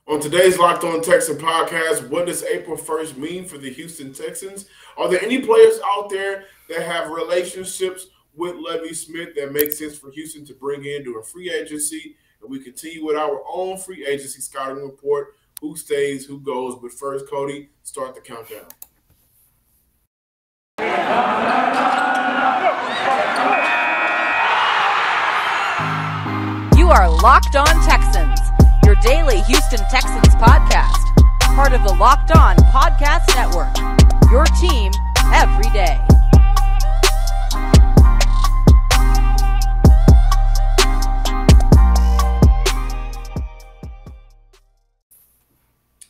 On today's Locked On Texans podcast, what does April 1st mean for the Houston Texans? Are there any players out there that have relationships with Lovie Smith that make sense for Houston to bring in during free agency? And we continue with our own free agency scouting report, who stays, who goes. But first, Cody, start the countdown. You are Locked On Texans, your daily Houston Texans podcast, part of the Locked On Podcast Network, your team every day.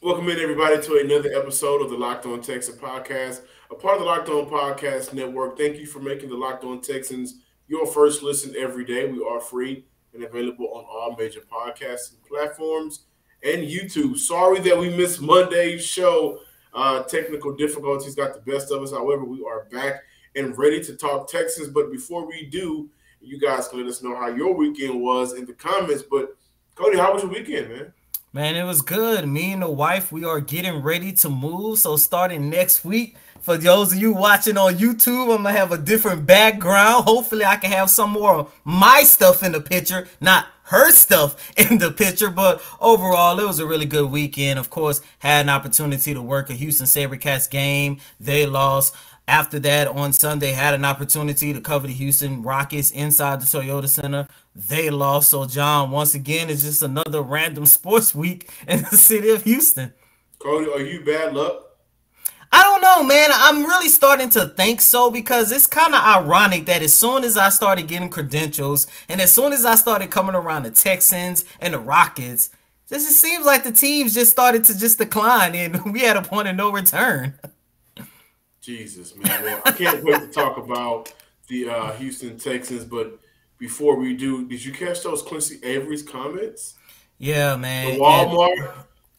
Welcome in, everybody, to another episode of the Locked On Texans podcast, a part of the Locked On Podcast Network. Thank you for making the Locked On Texans your first listen every day. We are free and available on all major podcasting platforms and YouTube. Sorry that we missed Monday's show. Technical difficulties got the best of us. However, we are back and ready to talk Texans. But before we do, you guys can let us know how your weekend was in the comments. But, Cody, how was your weekend, man? Man, it was good. Me and the wife, we are getting ready to move. So starting next week, for those of you watching on YouTube, I'm going to have a different background. Hopefully I can have some more of my stuff in the picture, not her stuff in the picture. But overall, it was a really good weekend. Of course, had an opportunity to work a Houston SaberCats game. They lost. After that, on Sunday, had an opportunity to cover the Houston Rockets inside the Toyota Center. They lost. So, John, once again, it's just another random sports week in the city of Houston. Cody, are you bad luck? I don't know, man. I'm really starting to think so, because it's kind of ironic that as soon as I started getting credentials and as soon as I started coming around the Texans and the Rockets, it just seems like the teams just started to just decline, and we had a point of no return. Jesus, man. Well, I can't wait to talk about the Houston Texans, but before we do, did you catch those Quincy Avery's comments? Yeah, man. The Walmart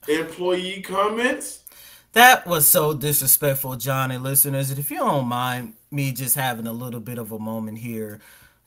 employee comments? That was so disrespectful, John, and listeners. And if you don't mind me just having a little bit of a moment here,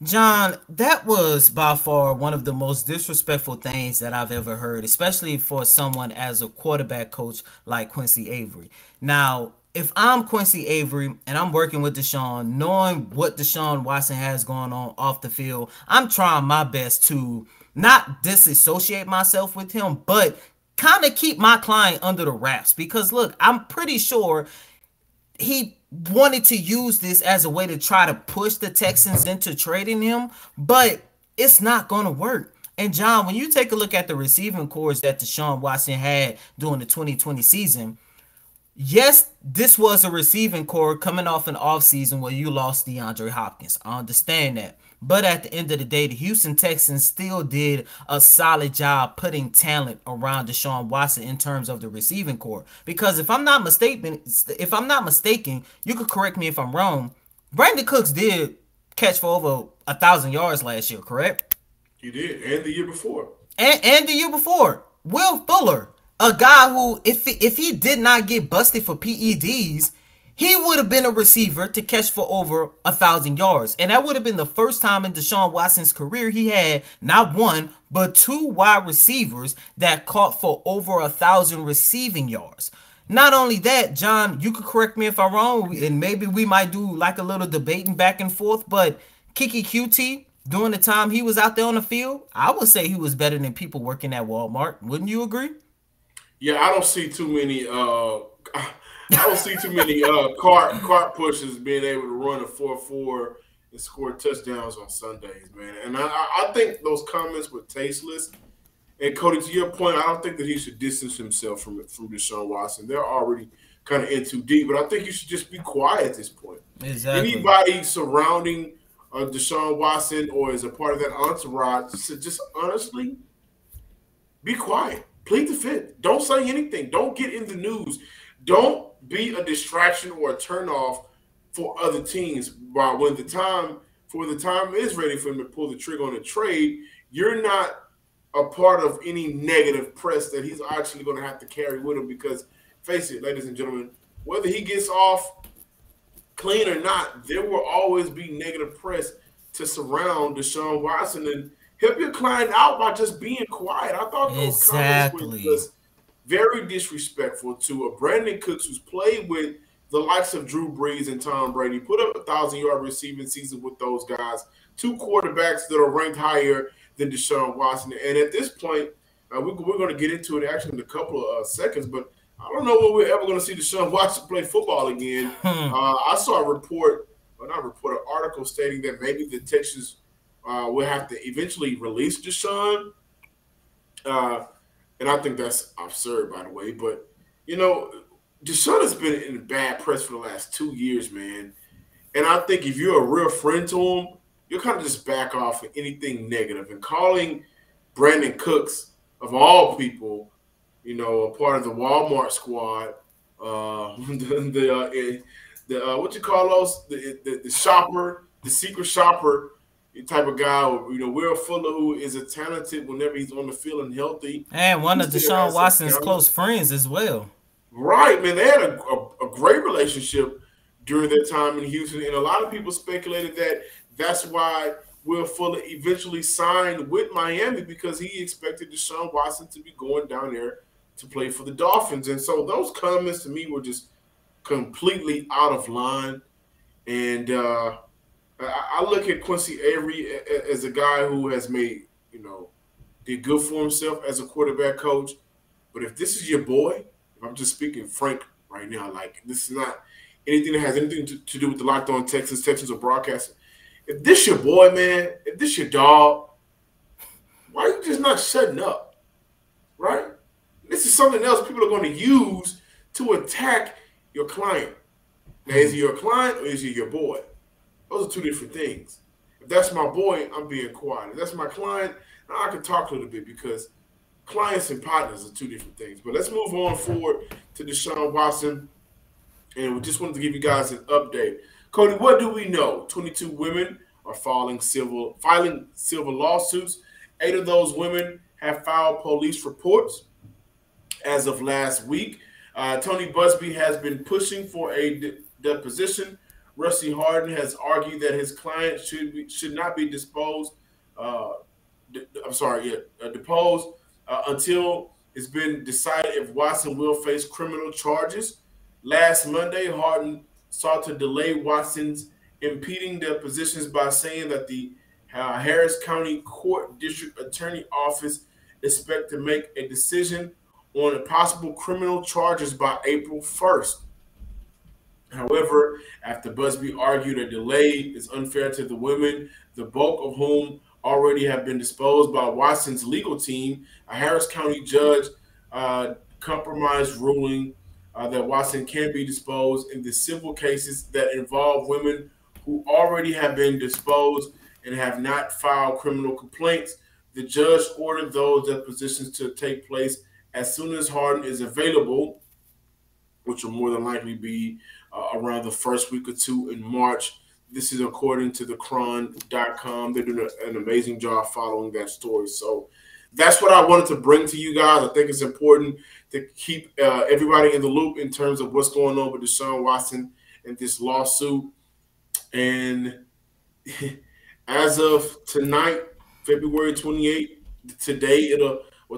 John, that was by far one of the most disrespectful things that I've ever heard, especially for someone as a quarterback coach like Quincy Avery. Now, if I'm Quincy Avery and I'm working with Deshaun, knowing what Deshaun Watson has going on off the field, I'm trying my best to not disassociate myself with him, but kind of keep my client under the wraps. Because, look, I'm pretty sure he wanted to use this as a way to try to push the Texans into trading him, but it's not going to work. And, John, when you take a look at the receiving corps that Deshaun Watson had during the 2020 season, yes, this was a receiving core coming off an offseason where you lost DeAndre Hopkins. I understand that. But at the end of the day, the Houston Texans still did a solid job putting talent around Deshaun Watson in terms of the receiving core. Because if I'm not mistaken, you could correct me if I'm wrong, Brandon Cooks did catch for over 1,000 yards last year, correct? He did, and the year before. And the year before. Will Fuller, a guy who, if he did not get busted for PEDs, he would have been a receiver to catch for over 1,000 yards. And that would have been the first time in Deshaun Watson's career he had not one, but two wide receivers that caught for over 1,000 receiving yards. Not only that, John, you could correct me if I'm wrong, and maybe we might do like a little debating back and forth, but Kiki QT, during the time he was out there on the field, I would say he was better than people working at Walmart. Wouldn't you agree? Yeah, I don't see too many cart pushers being able to run a 4.4 and score touchdowns on Sundays, man. And I think those comments were tasteless. And Cody, to your point, I don't think that he should distance himself from Deshaun Watson. They're already kind of in too deep, but I think you should just be quiet at this point. Exactly. Anybody surrounding Deshaun Watson or is a part of that entourage, just honestly be quiet. Plead the fifth. Don't say anything. Don't get in the news. Don't be a distraction or a turnoff for other teams. While when the time is ready for him to pull the trigger on a trade, you're not a part of any negative press that he's actually going to have to carry with him. Because, face it, ladies and gentlemen, whether he gets off clean or not, there will always be negative press to surround Deshaun Watson. And help your client out by just being quiet. I thought those comments were just very disrespectful to a Brandon Cooks who's played with the likes of Drew Brees and Tom Brady, put up a 1,000-yard receiving season with those guys, two quarterbacks that are ranked higher than Deshaun Watson. And at this point, we're going to get into it actually in a couple of seconds, but I don't know when we're ever going to see Deshaun Watson play football again. I saw a an article stating that maybe the Texans will have to eventually release Deshaun. And I think that's absurd, by the way. But, you know, Deshaun has been in bad press for the last 2 years, man. And I think if you're a real friend to him, you'll kind of just back off of anything negative. And calling Brandon Cooks, of all people, you know, a part of the Walmart squad, what you call those? The shopper, the secret shopper type of guy. You know, Will Fuller, who is a talented whenever he's on the field and healthy. And one of Deshaun Watson's close friends as well. Right, man. They had a great relationship during their time in Houston. And a lot of people speculated that that's why Will Fuller eventually signed with Miami, because he expected Deshaun Watson to be going down there to play for the Dolphins. And so those comments to me were just completely out of line. And I look at Quincy Avery as a guy who has made, you know, did good for himself as a quarterback coach. But if this is your boy, if I'm just speaking frank right now, like this is not anything that has anything to do with the Locked On Texans or broadcasting. If this your boy, man, if this your dog, why are you just not shutting up, right? This is something else people are going to use to attack your client. Now, is he your client or is he your boy? Those are two different things. If that's my boy, I'm being quiet. If that's my client, I can talk a little bit, because clients and partners are two different things. But let's move on forward to Deshaun Watson. And we just wanted to give you guys an update. Cody, what do we know? 22 women are filing civil lawsuits. 8 of those women have filed police reports as of last week. Tony Busby has been pushing for a deposition. Rusty Harden has argued that his client should not be deposed until it's been decided if Watson will face criminal charges. Last Monday, Harden sought to delay Watson's impeding depositions by saying that the Harris County Court District Attorney Office expect to make a decision on possible criminal charges by April 1st. However, after Busby argued a delay is unfair to the women, the bulk of whom already have been disposed by Watson's legal team, a Harris County judge compromised ruling that Watson can be disposed in the civil cases that involve women who already have been disposed and have not filed criminal complaints. The judge ordered those depositions to take place as soon as Harden is available, which will more than likely be around the first week or two in March. This is according to thecron.com. They're doing an amazing job following that story. So that's what I wanted to bring to you guys. I think it's important to keep everybody in the loop in terms of what's going on with Deshaun Watson and this lawsuit. And as of tonight, February 28th,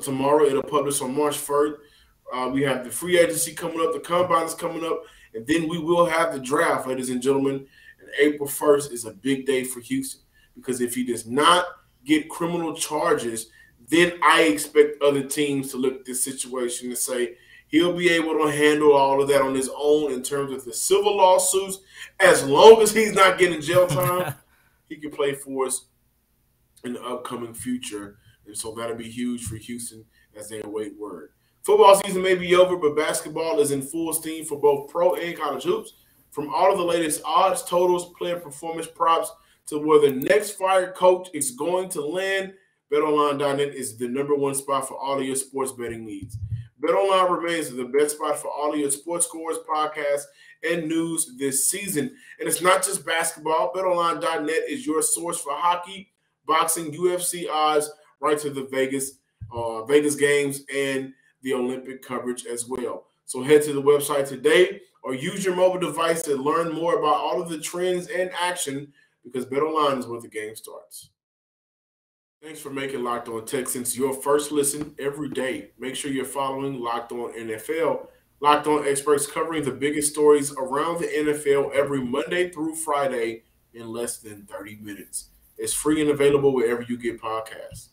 tomorrow, it'll publish on March 1st. We have the free agency coming up, the combine is coming up, and then we will have the draft, ladies and gentlemen. And April 1st is a big day for Houston, because if he does not get criminal charges, then I expect other teams to look at this situation and say he'll be able to handle all of that on his own in terms of the civil lawsuits. As long as he's not getting jail time, he can play for us in the upcoming future. And so that'll be huge for Houston as they await word. Football season may be over, but basketball is in full steam for both pro and college hoops. From all of the latest odds, totals, player performance props, to where the next fired coach is going to land, BetOnline.net is the #1 spot for all of your sports betting needs. BetOnline remains the best spot for all of your sports scores, podcasts, and news this season. And it's not just basketball. BetOnline.net is your source for hockey, boxing, UFC odds, right to the Vegas games and the Olympic coverage as well. So head to the website today or use your mobile device to learn more about all of the trends and action, because BetOnline is where the game starts. Thanks for making Locked On Texans your first listen every day. Make sure you're following Locked On NFL. Locked On experts covering the biggest stories around the NFL every Monday through Friday in less than 30 minutes. It's free and available wherever you get podcasts.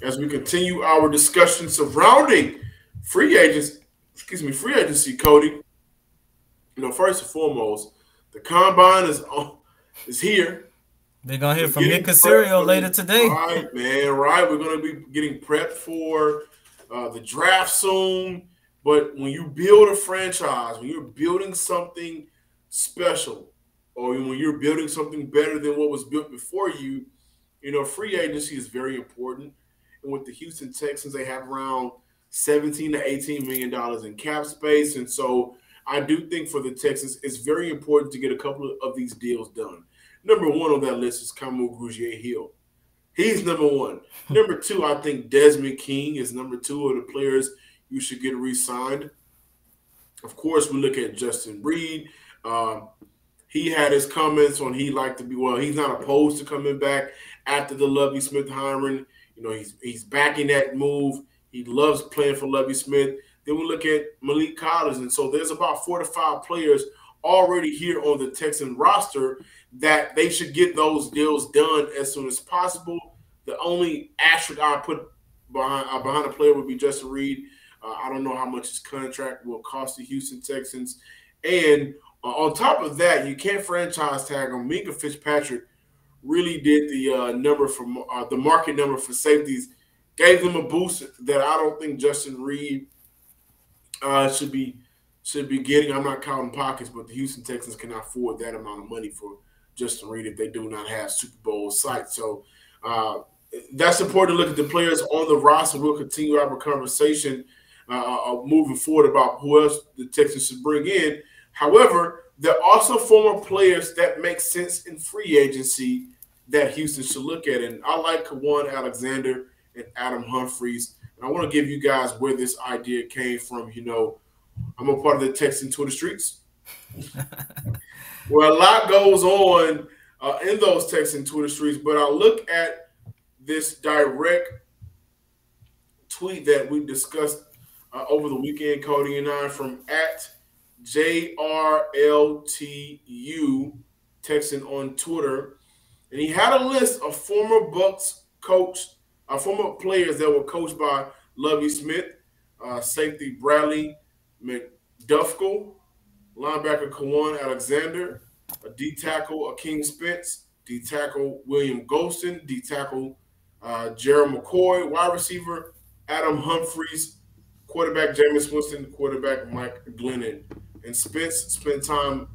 As we continue our discussion surrounding free agency, Cody. First and foremost, the combine is here. They're going to hear from Nick Caserio later today. Right, man, right. We're going to be getting prepped for the draft soon. But when you build a franchise, when you're building something special, or when you're building something better than what was built before you, free agency is very important. And with the Houston Texans, they have around $17 to $18 million in cap space. And so I do think for the Texans, it's very important to get a couple of these deals done. Number one on that list is Kamu Grugier-Hill. He's number one. Number two, I think Desmond King is number two of the players you should get re-signed. Of course, we look at Justin Reed. He had his comments on he's not opposed to coming back after the Lovie Smith hiring. He's backing that move. He loves playing for Lovie Smith. Then we look at Malik Collins. And so there's about 4 to 5 players already here on the Texan roster that they should get those deals done as soon as possible. The only asterisk I put behind a player would be Justin Reed. I don't know how much his contract will cost the Houston Texans. And on top of that, you can't franchise tag him. Minka Fitzpatrick really did the market number for safeties, gave them a boost that I don't think Justin Reed should be getting. I'm not counting pockets, but the Houston Texans cannot afford that amount of money for Justin Reed if they do not have Super Bowl sites. So that's important to look at the players on the roster. We'll continue our conversation moving forward about who else the Texans should bring in. However, there are also former players that make sense in free agency that Houston should look at. And I like Kawan Alexander and Adam Humphries. And I want to give you guys where this idea came from. I'm a part of the Texan Twitter streets, where a lot goes on in those Texan Twitter streets. But I look at this direct tweet that we discussed over the weekend, Cody and I, from @JRLTU Texan on Twitter. And he had a list of former Bucs former players that were coached by Lovie Smith, safety Bradley McDuffie, linebacker Kawan Alexander, a D-tackle Akeem Spence, D-tackle William Golston, D-tackle Gerald McCoy, wide receiver Adam Humphries, quarterback Jameis Winston, quarterback Mike Glennon. And Spence spent time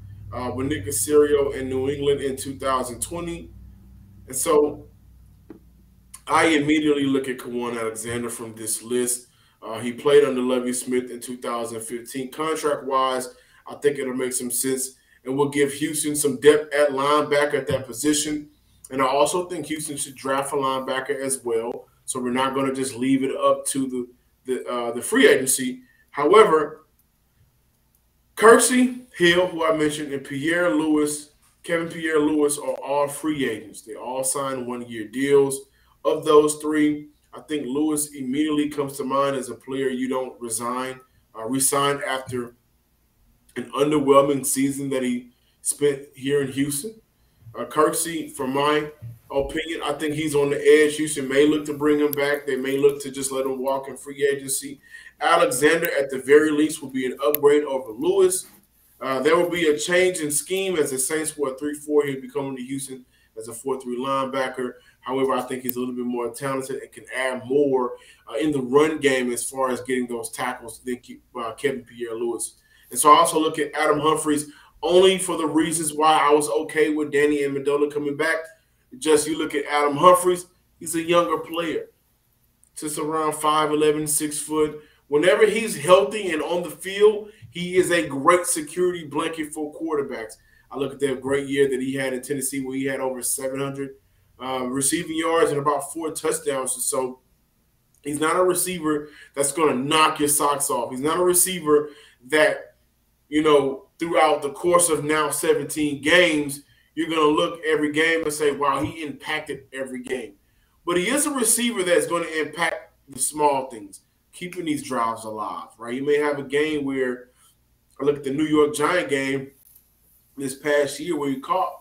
with Nick Caserio in New England in 2020. And so I immediately look at Kawan Alexander from this list. He played under Lovie Smith in 2015. Contract-wise, I think it'll make some sense and will give Houston some depth at linebacker at that position. And I also think Houston should draft a linebacker as well. So we're not going to just leave it up to the free agency. However, Kersey Hill, who I mentioned, and Kevin Pierre-Louis are all free agents. They all signed one-year deals. Of those three, I think Lewis immediately comes to mind as a player you don't resign after an underwhelming season that he spent here in Houston. Kirksey, from my opinion, I think he's on the edge. Houston may look to bring him back. They may look to just let him walk in free agency. Alexander, at the very least, will be an upgrade over Lewis. There will be a change in scheme as the Saints were a 3-4. He'll be coming to Houston as a 4-3 linebacker. However, I think he's a little bit more talented and can add more in the run game as far as getting those tackles than Kevin Pierre-Louis. And so I also look at Adam Humphries only for the reasons why I was okay with Danny Amendola coming back. Just you look at Adam Humphries, he's a younger player. Just around 5'11", 6 foot. Whenever he's healthy and on the field, he is a great security blanket for quarterbacks. I look at that great year that he had in Tennessee where he had over 700 receiving yards and about 4 touchdowns or so. He's not a receiver that's going to knock your socks off. He's not a receiver that, throughout the course of now 17 games, you're going to look every game and say, wow, he impacted every game. but he is a receiver that's going to impact the small things, keeping these drives alive, right? You may have a game where, I look at the New York Giant game this past year where he caught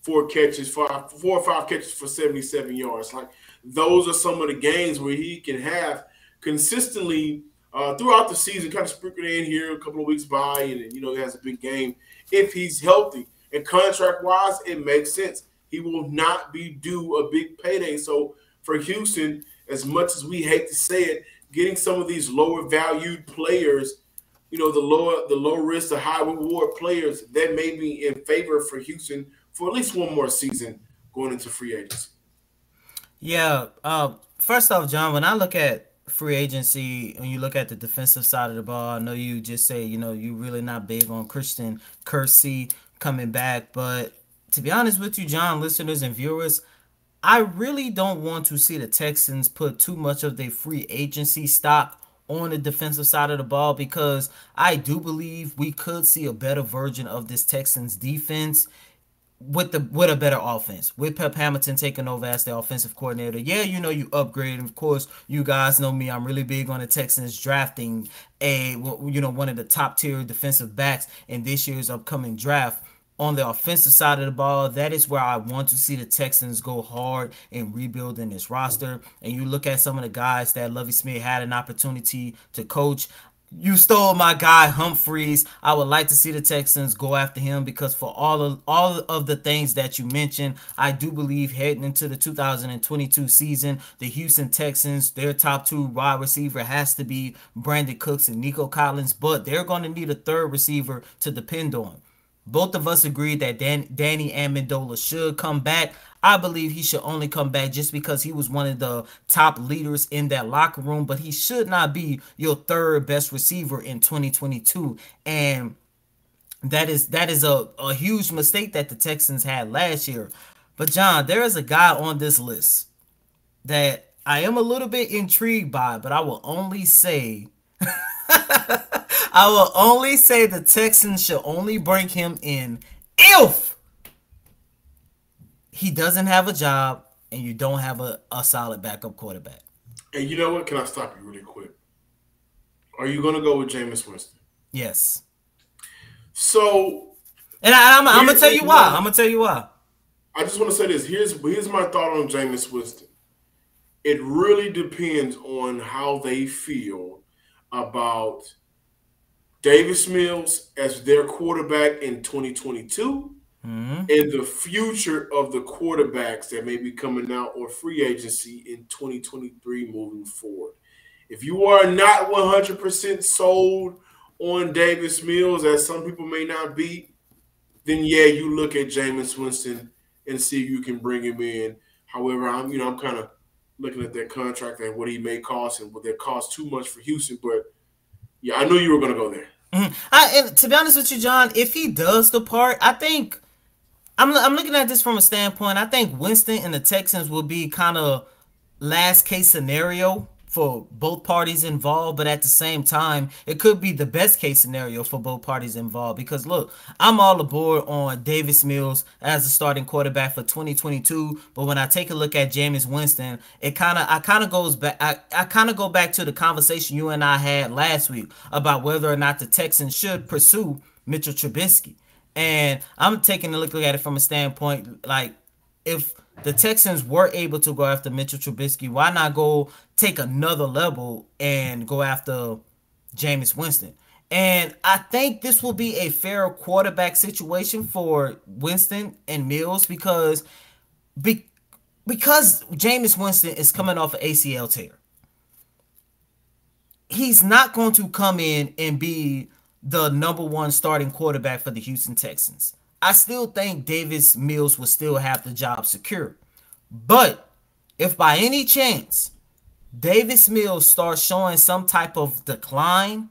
4 or 5 catches for 77 yards. Like, those are some of the games where he can have consistently throughout the season, kind of sprinkle in here a couple of weeks by, and he has a big game if he's healthy. And contract-wise, it makes sense. He will not be due a big payday. So for Houston, as much as we hate to say it, getting some of these lower valued players, the low risk, the high reward players, that may be in favor for Houston for at least one more season going into free agency. Yeah. First off, John, when I look at free agency, when you look at the defensive side of the ball, I know you just say, you really not big on Christian Kirksey coming back. But to be honest with you, John, listeners and viewers, I really don't want to see the Texans put too much of their free agency stock on the defensive side of the ball, because I do believe we could see a better version of this Texans defense with a better offense, with Pep Hamilton taking over as the offensive coordinator. Yeah, you upgrade, and of course, you guys know me. I'm really big on the Texans drafting one of the top tier defensive backs in this year's upcoming draft. On the offensive side of the ball, that is where I want to see the Texans go hard in rebuilding this roster. And you look at some of the guys that Lovie Smith had an opportunity to coach. You stole my guy Humphries. I would like to see the Texans go after him, because for all of the things that you mentioned, I do believe heading into the 2022 season, the Houston Texans, their top 2 wide receiver has to be Brandon Cooks and Nico Collins, but they're going to need a third receiver to depend on. Both of us agreed that Danny Amendola should come back. I believe he should only come back just because he was one of the top leaders in that locker room, but he should not be your third best receiver in 2022. And that is a huge mistake that the Texans had last year. But John, there is a guy on this list that I am a little bit intrigued by, but I will only say the Texans should only bring him in if he doesn't have a job and you don't have a solid backup quarterback. And you know what? Can I stop you really quick? Are you going to go with Jameis Winston? Yes. So, and I'm going to tell you why. I just want to say this. Here's my thought on Jameis Winston. It really depends on how they feel about Davis Mills as their quarterback in 2022 and the future of the quarterbacks that may be coming out or free agency in 2023 moving forward. If you are not 100% sold on Davis Mills, as some people may not be, then yeah, you look at Jameis Winston and see if you can bring him in. However, I'm kind of looking at that contract and what he may cost and what that cost too much for Houston. But yeah, I knew you were going to go there. And to be honest with you, John, if he does depart, I think I'm looking at this from a standpoint. I think Winston and the Texans will be kind of last case scenario for both parties involved, but at the same time, it could be the best case scenario for both parties involved. Because look, I'm all aboard on Davis Mills as a starting quarterback for 2022, but when I take a look at Jameis Winston, I kind of go back to the conversation you and I had last week about whether or not the Texans should pursue Mitchell Trubisky. And I'm taking a look at it from a standpoint like, if the Texans were able to go after Mitchell Trubisky, why not go take another level and go after Jameis Winston? And I think this will be a fair quarterback situation for Winston and Mills because Jameis Winston is coming off an ACL tear. He's not going to come in and be the number 1 starting quarterback for the Houston Texans. I still think Davis Mills will still have the job secure. But if by any chance Davis Mills starts showing some type of decline,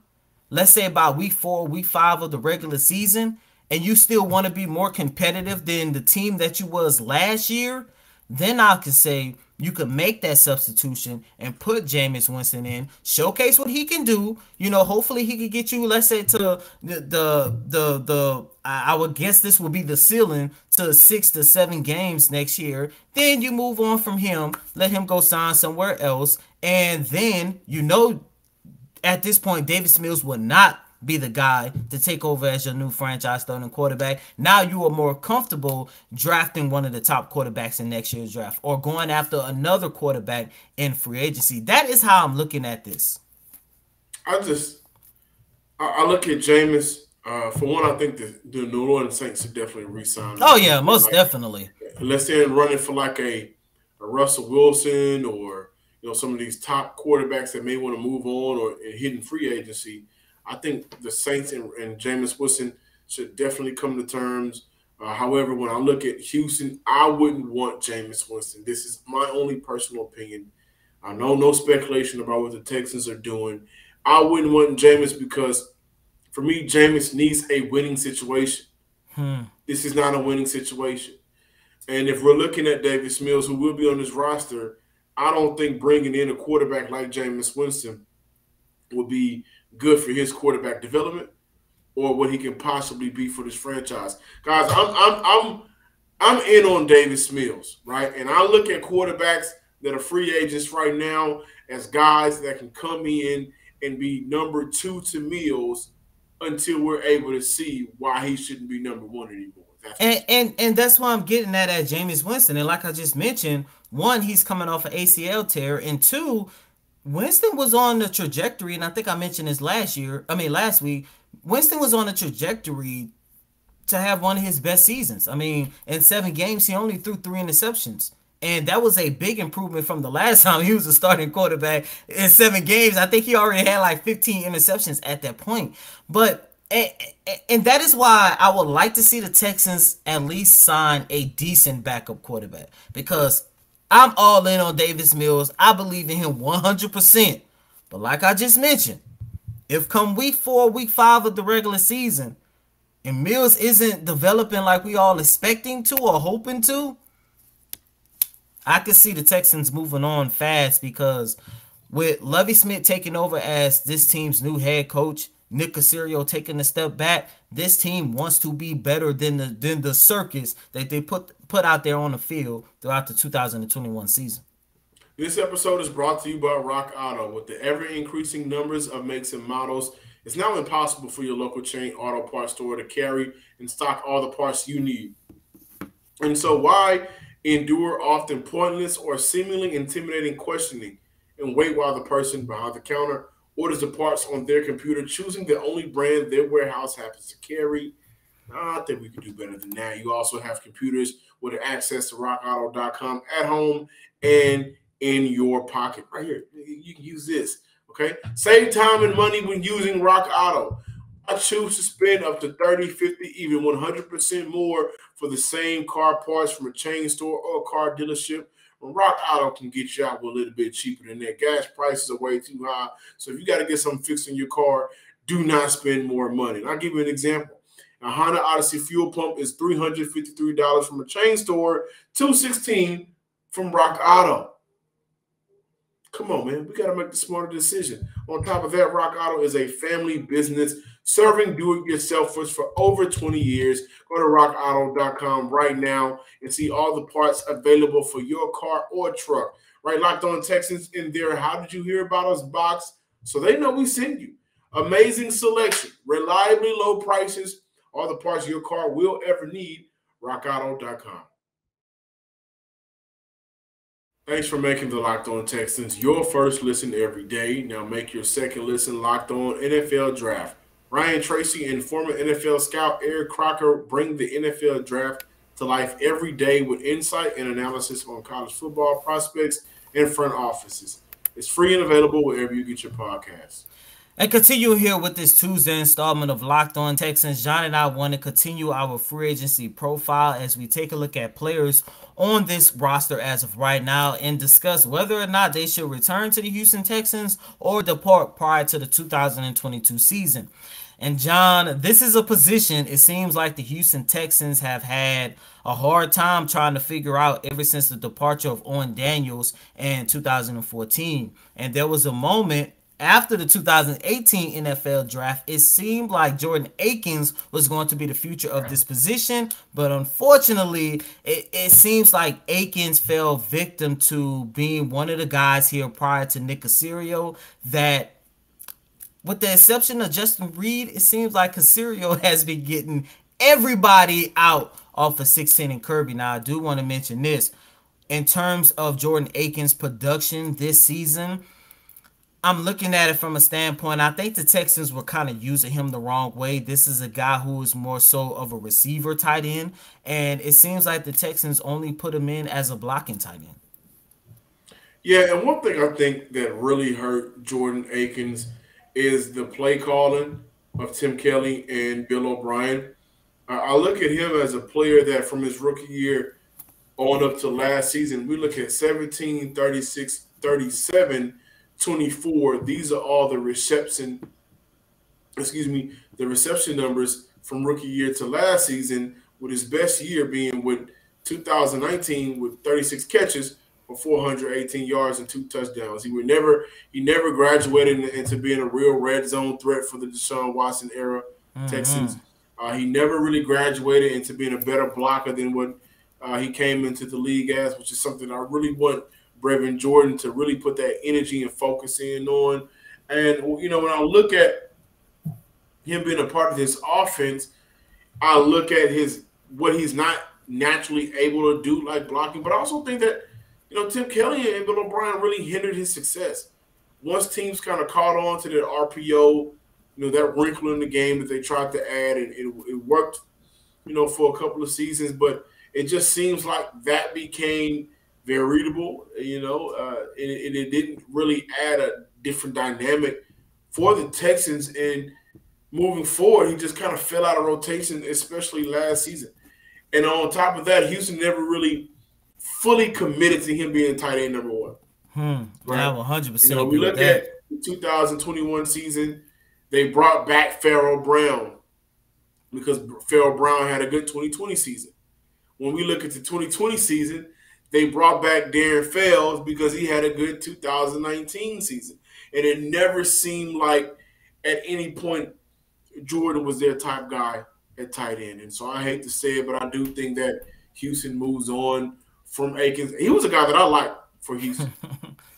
let's say by week 4, week 5 of the regular season, and you still want to be more competitive than the team that you was last year, then I can say you could make that substitution and put Jameis Winston in, showcase what he can do. Hopefully he could get you, let's say, to I would guess this will be the ceiling to 6 to 7 games next year. Then you move on from him, let him go sign somewhere else, and then at this point Davis Mills will not be the guy to take over as your new franchise starting quarterback. Now you are more comfortable drafting one of the top quarterbacks in next year's draft or going after another quarterback in free agency. That is how I'm looking at this. I look at Jameis. For one, I think the New Orleans Saints should definitely re-sign him. Oh yeah, most definitely. Unless they're running for like a Russell Wilson or some of these top quarterbacks that may want to move on or hitting free agency. I think the Saints and Jameis Winston should definitely come to terms. However, when I look at Houston, I wouldn't want Jameis Winston. This is my only personal opinion. I know no speculation about what the Texans are doing. I wouldn't want Jameis because, for me, Jameis needs a winning situation. This is not a winning situation. And if we're looking at Davis Mills, who will be on this roster, I don't think bringing in a quarterback like Jameis Winston would be good for his quarterback development or what he can possibly be for this franchise. Guys, I'm in on Davis Mills, right? And I look at quarterbacks that are free agents right now as guys that can come in and be number 2 to Mills until we're able to see why he shouldn't be number 1 anymore. And that's why I'm getting at Jameis Winston. And like I just mentioned, 1, he's coming off an ACL tear, and 2, Winston was on the trajectory, and I think I mentioned this last week. Winston was on a trajectory to have one of his best seasons. In 7 games, he only threw 3 interceptions. And that was a big improvement from the last time he was a starting quarterback in 7 games. I think he already had like 15 interceptions at that point. But and that is why I would like to see the Texans at least sign a decent backup quarterback, because I'm all in on Davis Mills. I believe in him 100%. But like I just mentioned, if come week 4, week 5 of the regular season, and Mills isn't developing like we all expecting to or hoping to, I could see the Texans moving on fast, because with Lovie Smith taking over as this team's new head coach, Nick Caserio taking a step back, this team wants to be better than the circus that they put out there on the field throughout the 2021 season. This episode is brought to you by Rock Auto. With the ever-increasing numbers of makes and models, it's now impossible for your local chain auto parts store to carry and stock all the parts you need. And so why endure often pointless or seemingly intimidating questioning and wait while the person behind the counter orders the parts on their computer, choosing the only brand their warehouse happens to carry? I think we could do better than that. You also have computers with access to rockauto.com at home and in your pocket. Right here, you can use this, okay? Save time and money when using Rock Auto. I choose to spend up to 30, 50, even 100% more for the same car parts from a chain store or car dealership. Rock Auto can get you out with a little bit cheaper than that. Gas prices are way too high. So if you got to get something fixed in your car, do not spend more money. And I'll give you an example. A Honda Odyssey fuel pump is $353 from a chain store, $216 from Rock Auto. Come on, man. We got to make the smarter decision. On top of that, Rock Auto is a family business serving do-it-yourselfers for over 20 years. Go to rockauto.com right now and see all the parts available for your car or truck. Right, Locked On Texans in there. How did you hear about us box? So they know we sent you. Amazing selection, reliably low prices, all the parts your car will ever need. rockauto.com. Thanks for making the Locked On Texans your first listen every day. Now make your second listen Locked On NFL Draft. Ryan Tracy and former NFL scout Eric Crocker bring the NFL Draft to life every day with insight and analysis on college football prospects and front offices. It's free and available wherever you get your podcasts. And continue here with this Tuesday installment of Locked On Texans. John and I want to continue our free agency profile as we take a look at players on this roster as of right now and discuss whether or not they should return to the Houston Texans or depart prior to the 2022 season. And John, this is a position it seems like the Houston Texans have had a hard time trying to figure out ever since the departure of Owen Daniels in 2014. And there was a moment after the 2018 NFL draft, it seemed like Jordan Aikens was going to be the future of this position, but unfortunately, it seems like Aikens fell victim to being one of the guys here prior to Nick Caserio that, with the exception of Justin Reed, it seems like Caserio has been getting everybody out off of 16 and Kirby. Now, I do want to mention this. In terms of Jordan Aikens' production this season, I'm looking at it from a standpoint, I think the Texans were kind of using him the wrong way. This is a guy who is more so of a receiver tight end, and it seems like the Texans only put him in as a blocking tight end. Yeah, and one thing I think that really hurt Jordan Aikens is the play calling of Tim Kelly and Bill O'Brien. I look at him as a player that from his rookie year on up to last season, we look at 17, 36, 37, 24. These are all the reception numbers from rookie year to last season, with his best year being with 2019 with 36 catches for 418 yards and 2 touchdowns. He never graduated into being a real red zone threat for the Deshaun Watson era Texans. He never really graduated into being a better blocker than what he came into the league as, which is something I really want Brevin Jordan to really put that energy and focus in on. And, when I look at him being a part of this offense, I look at what he's not naturally able to do, like blocking, but I also think that, Tim Kelly and Bill O'Brien really hindered his success. Once teams kind of caught on to that RPO, that wrinkle in the game that they tried to add, and it worked, for a couple of seasons, but it just seems like that became variable, and it didn't really add a different dynamic for the Texans. And moving forward, he just kind of fell out of rotation, especially last season. And on top of that, Houston never really fully committed to him being tight end number one. Right? Yeah, 100%. We look at the 2021 season, they brought back Pharaoh Brown because Pharaoh Brown had a good 2020 season. When we look at the 2020 season, they brought back Darren Fells because he had a good 2019 season. And it never seemed like at any point Jordan was their top guy at tight end. And so I hate to say it, but I do think that Houston moves on from Aikens. He was a guy that I liked for Houston.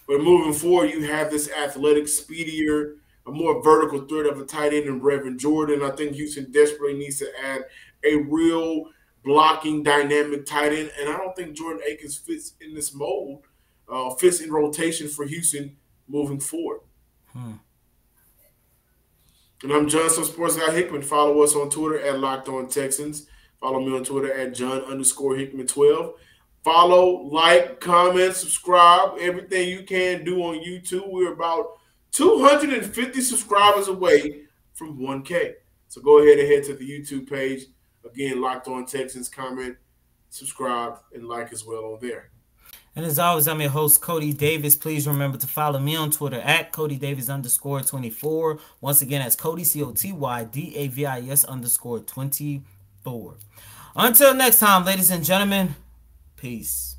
But moving forward, you have this athletic, speedier, a more vertical threat of a tight end in Brevin Jordan. I think Houston desperately needs to add a real blocking dynamic tight end, and I don't think Jordan Aikens fits in this mold, fits in rotation for Houston moving forward. And I'm Johnson Sports Guy Hickman. Follow us on Twitter at Locked On Texans. Follow me on Twitter at John_Hickman12. Follow, like, comment, subscribe, everything you can do on YouTube. We're about 250 subscribers away from 1K. So go ahead and head to the YouTube page. Again, Locked On Texans, comment, subscribe, and like as well on there. And as always, I'm your host, Cody Davis. Please remember to follow me on Twitter at CodyDavis_24. Once again, that's Cody, COTYDAVIS_24. Until next time, ladies and gentlemen, peace.